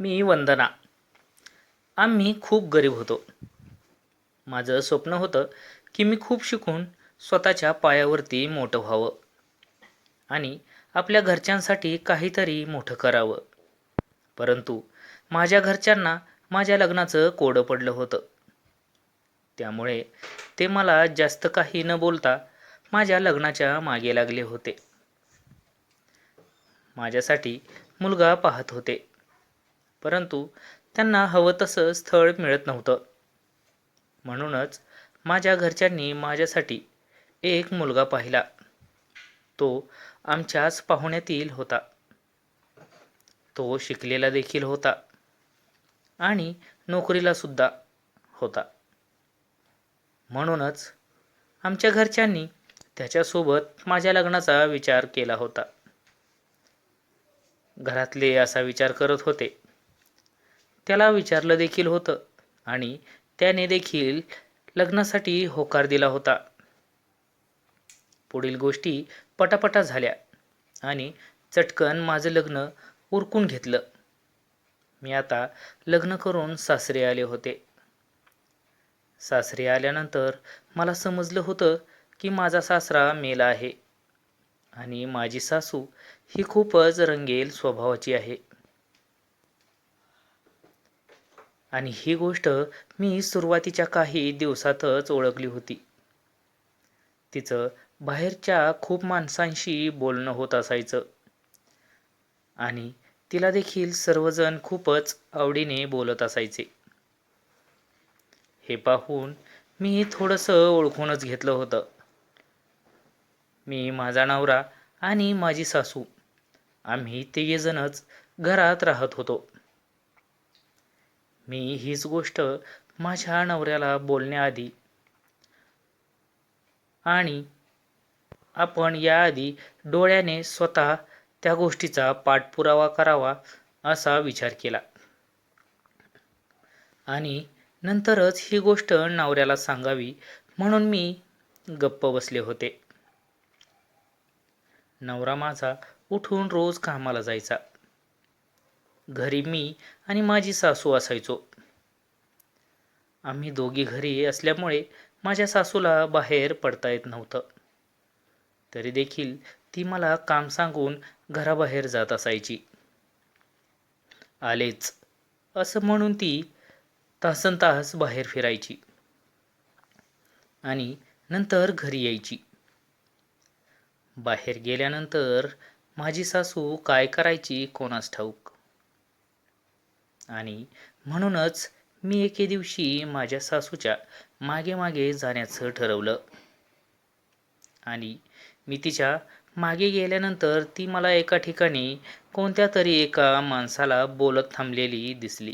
मी वंदना. आम्ही खूप गरीब होतो. माझं स्वप्न होतं की मी खूप शिकून स्वतःच्या पायावरती मोठं व्हावं आणि आपल्या घरच्यांसाठी काहीतरी मोठं करावं. परंतु माझ्या घरच्यांना माझ्या लग्नाचं कोडं पडलं होतं. त्यामुळे ते मला जास्त काही न बोलता माझ्या लग्नाच्या मागे लागले होते. माझ्यासाठी मुलगा पाहत होते, परंतु त्यांना हवं तसं स्थळ मिळत नव्हतं. म्हणूनच माझ्या घरच्यांनी माझ्यासाठी एक मुलगा पाहिला. तो आमच्याच पाहुण्यातील होता. तो शिकलेला देखील होता आणि नोकरीला सुद्धा होता. म्हणूनच आमच्या घरच्यांनी त्याच्यासोबत माझ्या लग्नाचा विचार केला होता. घरातले असा विचार करत होते. त्याला विचारलं देखील होतं आणि त्याने देखील लग्नासाठी होकार दिला होता. पुढील गोष्टी पटापटा झाल्या आणि चटकन माझं लग्न उरकून घेतलं. मी आता लग्न करून सासरी आले होते. सासरी आल्यानंतर मला समजलं होतं की माझा सासरा मेला आहे आणि माझी सासू ही खूपच रंगेल स्वभावाची आहे. आणि ही गोष्ट मी सुरुवातीच्या काही दिवसातच ओळखली होती. तिचं बाहेरच्या खूप माणसांशी बोलणं होत असायचं आणि तिला देखील सर्वजण खूपच आवडीने बोलत असायचे. हे पाहून मी थोडंसं ओळखूनच घेतलं होतं. मी, माझा नवरा आणि माझी सासू आम्ही तिघेजणच घरात राहत होतो. मी हीच गोष्ट माझ्या नवऱ्याला बोलण्याआधी आणि आपण याआधी डोळ्याने स्वतः त्या गोष्टीचा पाठपुरावा करावा असा विचार केला आणि नंतरच ही गोष्ट नवऱ्याला सांगावी म्हणून मी गप्प बसले होते. नवरा माझा उठून रोज कामाला जायचा. घरी मी आणि माझी सासू असायचो. आम्ही दोघी घरी असल्यामुळे माझ्या सासूला बाहेर पडता येत नव्हतं. तरी देखील ती मला काम सांगून घराबाहेर जात असायची. आलेच असं म्हणून ती तासनतास बाहेर फिरायची आणि नंतर घरी यायची. बाहेर गेल्यानंतर माझी सासू काय करायची कोणास ठाऊक. आणि म्हणूनच मी एके दिवशी माझ्या सासूच्या मागे मागे जाण्याचं ठरवलं आणि मी तिच्या मागे गेल्यानंतर ती मला एका ठिकाणी कोणत्या तरी एका माणसाला बोलत थांबलेली दिसली.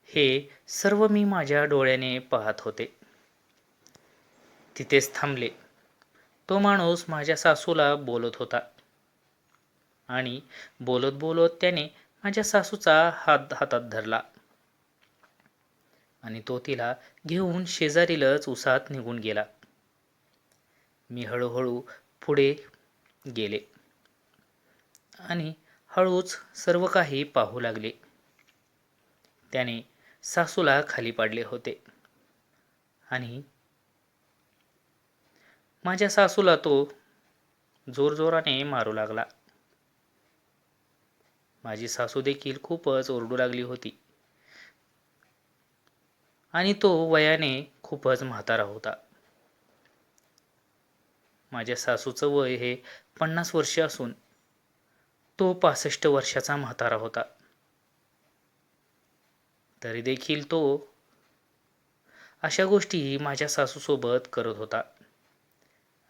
हे सर्व मी माझ्या डोळ्याने पाहत होते. तिथेच थांबले. तो माणूस माझ्या सासूला बोलत होता आणि बोलत बोलत त्याने माझ्या सासूचा हात हातात धरला आणि तो तिला घेऊन शेजारीलच उसात निघून गेला. मी हळूहळू पुढे गेले आणि हळूच सर्व काही पाहू लागले. त्याने सासूला खाली पाडले होते आणि माझ्या सासूला तो जोरजोराने मारू लागला. माझी सासू देखील खूपच ओरडू लागली होती आणि तो वयाने खूपच म्हातारा होता. माझ्या सासूचं वय हे 50 वर्षे असून तो 65 वर्षाचा म्हातारा होता. तरी देखील तो अशा गोष्टी माझ्या सासूसोबत करत होता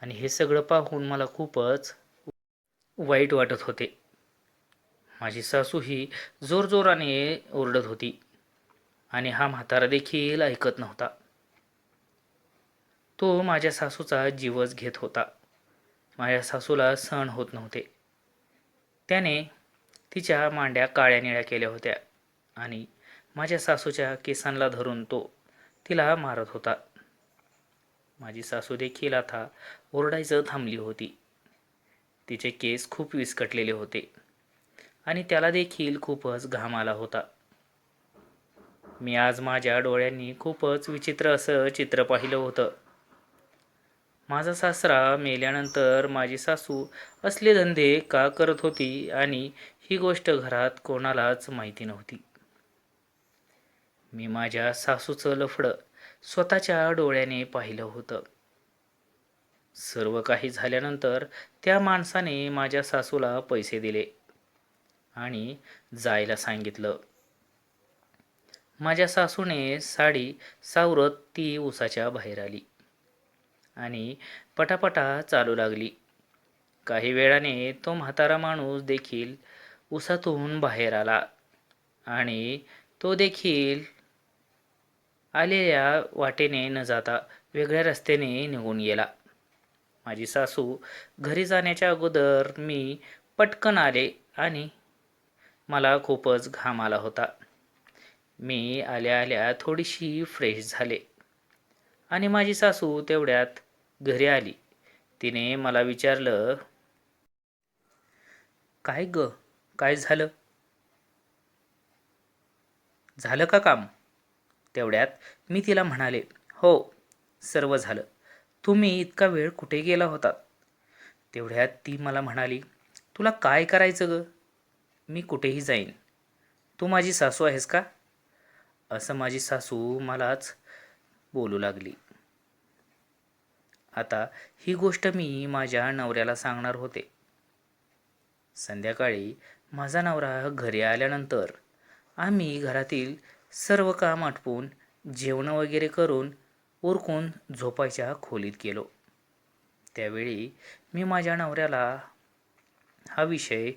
आणि हे सगळं पाहून मला खूपच वाईट वाटत होते. माझी सासू ही जोरजोराने ओरडत होती आणि हा म्हातारा देखील ऐकत नव्हता. तो माझ्या सासूचा जीवच घेत होता. माझ्या सासूला सहन होत नव्हते. त्याने तिच्या मांड्या काळ्या निळ्या केल्या होत्या आणि माझ्या सासूच्या केसांना धरून तो तिला मारत होता. माझी सासू देखील आता ओरडायचं थांबली होती. तिचे केस खूप विस्कटलेले होते आणि त्याला देखील खूपच घाम आला होता. मी आज माझ्या डोळ्यांनी खूपच विचित्र असं चित्र पाहिलं होतं. माझा सासरा मेल्यानंतर माझी सासू असले धंदे का करत होती आणि ही गोष्ट घरात कोणालाच माहिती नव्हती. मी माझ्या सासूचं लफडं स्वतःच्या डोळ्याने पाहिलं होतं. सर्व काही झाल्यानंतर त्या माणसाने माझ्या सासूला पैसे दिले आणि जायला सांगितलं. माझ्या सासूने साडी सावरत ती उसाच्या बाहेर आली आणि पटापटा चालू लागली. काही वेळाने तो म्हातारा माणूस देखील उसातून बाहेर आला आणि तो देखील आलेल्या वाटेने न जाता वेगळ्या रस्त्याने निघून गेला. माझी सासू घरी जाण्याच्या अगोदर मी पटकन आले आणि मला खूपच घाम आला होता. मी आल्या आल्या थोडीशी फ्रेश झाले आणि माझी सासू तेवढ्यात घरी आली. तिने मला विचारलं, काय ग, काय झालं? झालं का काम? तेवढ्यात मी तिला म्हणाले, हो, सर्व झालं. तुम्ही इतका वेळ कुठे गेला होतात? तेवढ्यात ती मला म्हणाली, तुला काय करायचं ग? मी कुठेही जाईन. तू माझी सासू आहेस का? असं माझी सासू मलाच बोलू लागली. आता ही गोष्ट मी माझ्या नवऱ्याला सांगणार होते. संध्याकाळी माझा नवरा घरी आल्यानंतर आम्ही घरातील सर्व काम आटपून जेवण वगैरे करून उरकून झोपायच्या खोलीत गेलो. त्यावेळी मी माझ्या नवऱ्याला हा विषय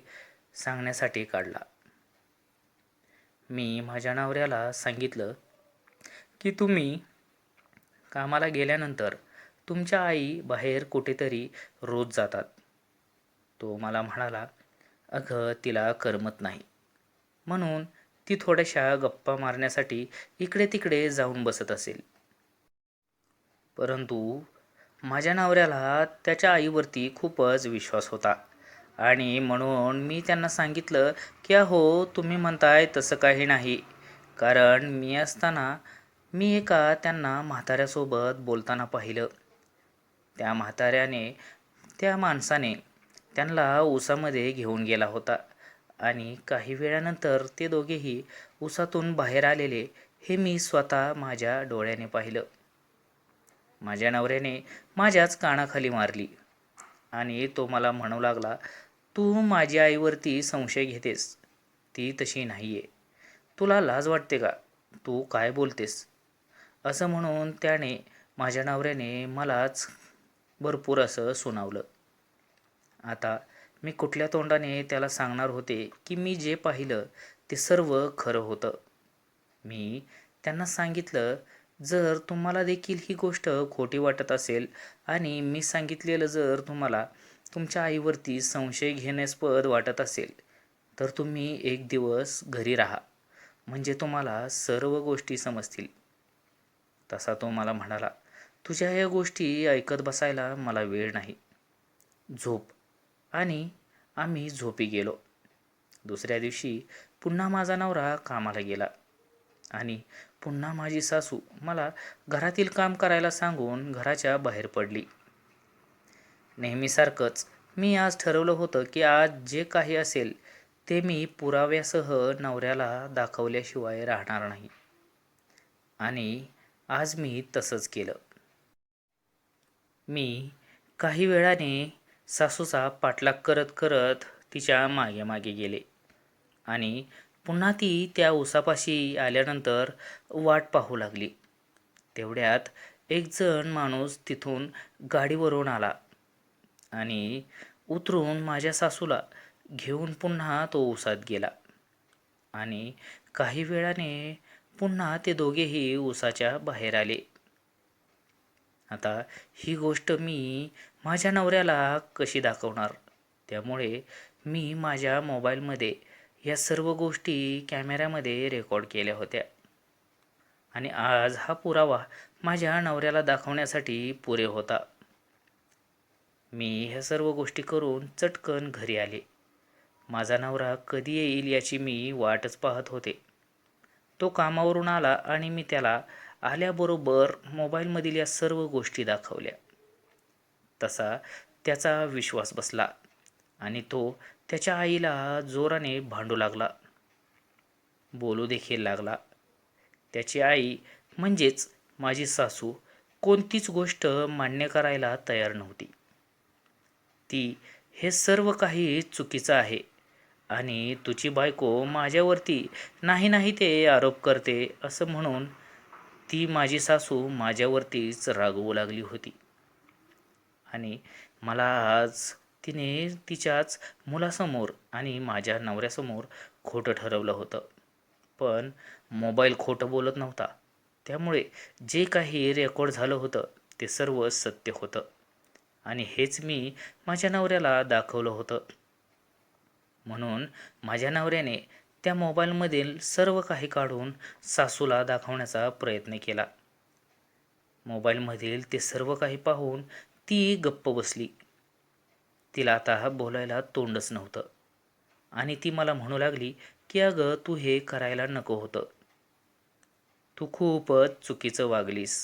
सांगण्यासाठी काढला. मी माझ्या नवऱ्याला सांगितलं की तुम्ही कामाला गेल्यानंतर तुमच्या आई बाहेर कुठेतरी रोज जातात. तो मला म्हणाला, अगं तिला करमत नाही म्हणून ती थोड्याशा गप्पा मारण्यासाठी इकडे तिकडे जाऊन बसत असेल. परंतु माझ्या नवऱ्याला त्याच्या आईवरती खूपच विश्वास होता आणि म्हणून मी त्यांना सांगितलं की अहो तुम्ही म्हणताय तसं काही नाही. कारण मी असताना मी एका त्यांना म्हाताऱ्यासोबत बोलताना पाहिलं. त्या माणसाने त्यांना उसामध्ये घेऊन गेला होता आणि काही वेळानंतर ते दोघेही उसातून बाहेर आलेले हे मी स्वतः माझ्या डोळ्याने पाहिलं. माझ्या नवऱ्याने माझ्याच कानाखाली मारली आणि तो मला म्हणू लागला, तू माझ्या आईवरती संशय घेतेस. ती तशी नाहीये. तुला लाज वाटते का? तू काय बोलतेस? असं म्हणून माझ्या नवऱ्याने मलाच भरपूर असं सुनावलं. आता मी कुठल्या तोंडाने त्याला सांगणार होते की मी जे पाहिलं ते सर्व खरं होतं. मी त्यांना सांगितलं, जर तुम्हाला देखील ही गोष्ट खोटी वाटत असेल आणि मी सांगितलेलं जर तुम्हाला तुमच्या आईवरती संशय घेण्यास्पद वाटत असेल तर तुम्ही एक दिवस घरी राहा, म्हणजे तुम्हाला सर्व गोष्टी समजतील. तसा तो मला म्हणाला, तुझ्या या गोष्टी ऐकत बसायला मला वेळ नाही. झोप. आणि आम्ही झोपी गेलो. दुसऱ्या दिवशी पुन्हा माझा नवरा कामाला गेला आणि पुन्हा माझी सासू मला घरातील काम करायला सांगून घराच्या बाहेर पडली. नेहमीसारखंच मी आज ठरवलं होतं की आज जे काही असेल ते मी पुराव्यासह नवऱ्याला दाखवल्याशिवाय राहणार नाही. आणि आज मी तसंच केलं. मी काही वेळाने सासूचा पाठलाग करत करत तिच्या मागे मागे गेले आणि पुन्हा ती त्या उसापाशी आल्यानंतर वाट पाहू लागली. तेवढ्यात एक जण माणूस तिथून गाडीवरून आला आणि उतरून माझ्या सासूला घेऊन पुन्हा तो उसात गेला आणि काही वेळाने पुन्हा ते दोघेही उसाच्या बाहेर आले. आता ही गोष्ट मी माझ्या नवऱ्याला कशी दाखवणार? त्यामुळे मी माझ्या मोबाईलमध्ये या सर्व गोष्टी कॅमेऱ्यामध्ये रेकॉर्ड केल्या होत्या आणि आज हा पुरावा माझ्या नवऱ्याला दाखवण्यासाठी पुरे होता. मी ह्या सर्व गोष्टी करून चटकन घरी आले माझा नवरा कधी येईल याची मी वाटच पाहत होते. तो कामावरून आला आणि मी त्याला आल्याबरोबर मोबाईलमधील या सर्व गोष्टी दाखवल्या. तसा त्याचा विश्वास बसला आणि तो त्याच्या आईला जोराने भांडू लागला, बोलू देखील लागला. त्याची आई म्हणजेच माझी सासू कोणतीच गोष्ट मान्य करायला तयार नव्हती. ती हे सर्व काही चुकीचं आहे आणि तुझी बायको माझ्यावरती नाही नाही ते आरोप करते असं म्हणून ती माझी सासू माझ्यावरतीच रागवू लागली होती. आणि मला आज तिने तिच्याच मुलासमोर आणि माझ्या नवऱ्यासमोर खोटं ठरवलं होतं. पण मोबाईल खोटं बोलत नव्हता. त्यामुळे जे काही रेकॉर्ड झालं होतं ते सर्व सत्य होतं आणि हेच मी माझ्या नवऱ्याला दाखवलं होतं. म्हणून माझ्या नवऱ्याने त्या मोबाईलमधील सर्व काही काढून सासूला दाखवण्याचा प्रयत्न केला. मोबाईलमधील ते सर्व काही पाहून ती गप्प बसली. तिला आता बोलायला तोंडच नव्हतं आणि ती मला म्हणू लागली की अगं तू हे करायला नको होतं. तू खूपच चुकीचं वागलीस.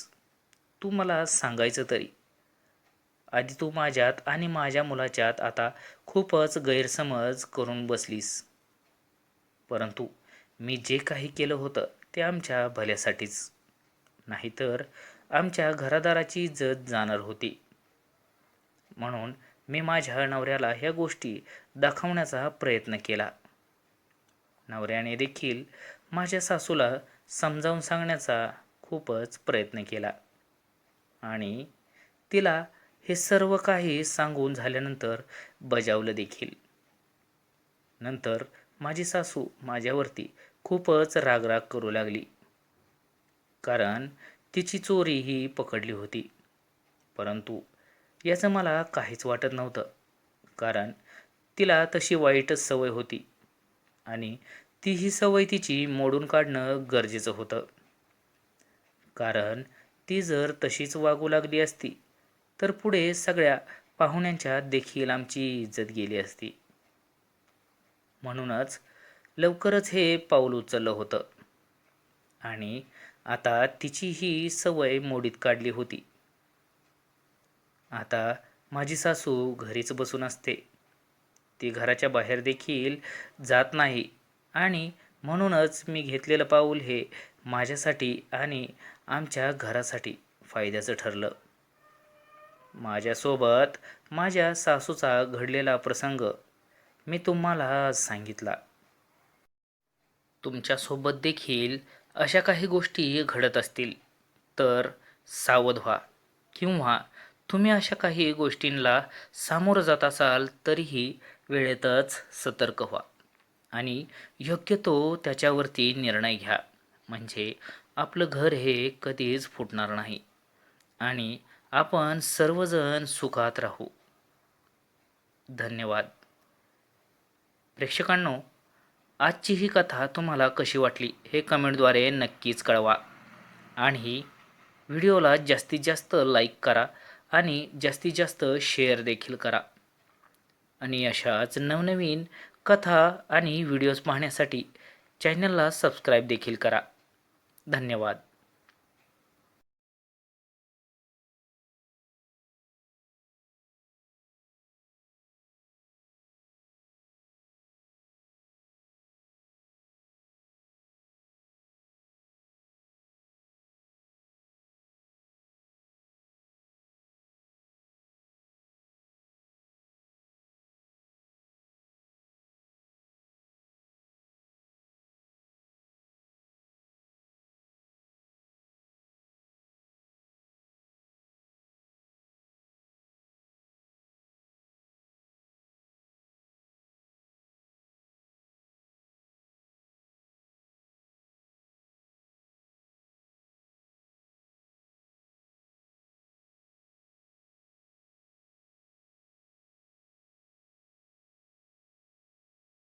तू मला सांगायचं तरी. आधी तू माझ्यात आणि माझ्या मुलाच्यात आता खूपच गैरसमज करून बसलीस. परंतु मी जे काही केलं होतं ते आमच्या भल्यासाठीच. नाहीतर आमच्या घरादाराची इज्जत जाणार होती. म्हणून मी माझ्या नवऱ्याला ह्या गोष्टी दाखवण्याचा प्रयत्न केला. नवऱ्याने देखील माझ्या सासूला समजावून सांगण्याचा खूपच प्रयत्न केला आणि तिला हे सर्व काही सांगून झाल्यानंतर बजावलं देखील. नंतर माझी सासू माझ्यावरती खूपच रागराग करू लागली, कारण तिची चोरी ही पकडली होती. परंतु याचं मला काहीच वाटत नव्हतं, कारण तिला तशी वाईटच सवय होती आणि ती ही सवय तिची मोडून काढणं गरजेचं होतं. कारण ती जर तशीच वागू लागली असती तर पुढे सगळ्या पाहुण्यांच्या देखील आमची इज्जत गेली असती. म्हणूनच लवकरच हे पाऊल उचललं होतं आणि आता तिची ही सवय मोडीत काढली होती. आता माझी सासू घरीच बसून असते. ती घराच्या बाहेर देखील जात नाही आणि म्हणूनच मी घेतलेलं पाऊल हे माझ्यासाठी आणि आमच्या घरासाठी फायद्याचं ठरलं. माझ्यासोबत माझ्या सासूचा घडलेला प्रसंग मी तुम्हाला आज सांगितला. तुमच्यासोबत देखील अशा काही गोष्टी घडत असतील तर सावध व्हा, किंवा तुम्ही अशा काही गोष्टींना सामोरं जात असाल तरीही वेळेतच सतर्क व्हा आणि योग्य तो त्याच्यावरती निर्णय घ्या. म्हणजे आपलं घर हे कधीच फुटणार नाही आणि आपण सर्वजण सुखात राहू. धन्यवाद. प्रेक्षकांनो, आजची ही कथा तुम्हाला कशी वाटली हे कमेंटद्वारे नक्कीच कळवा आणि व्हिडिओला जास्तीत जास्त लाईक करा आणि जास्तीत जास्त शेअर देखील करा. आणि अशाच नवनवीन कथा आणि व्हिडिओज पाहण्यासाठी चॅनलला सबस्क्राईब देखील करा. धन्यवाद.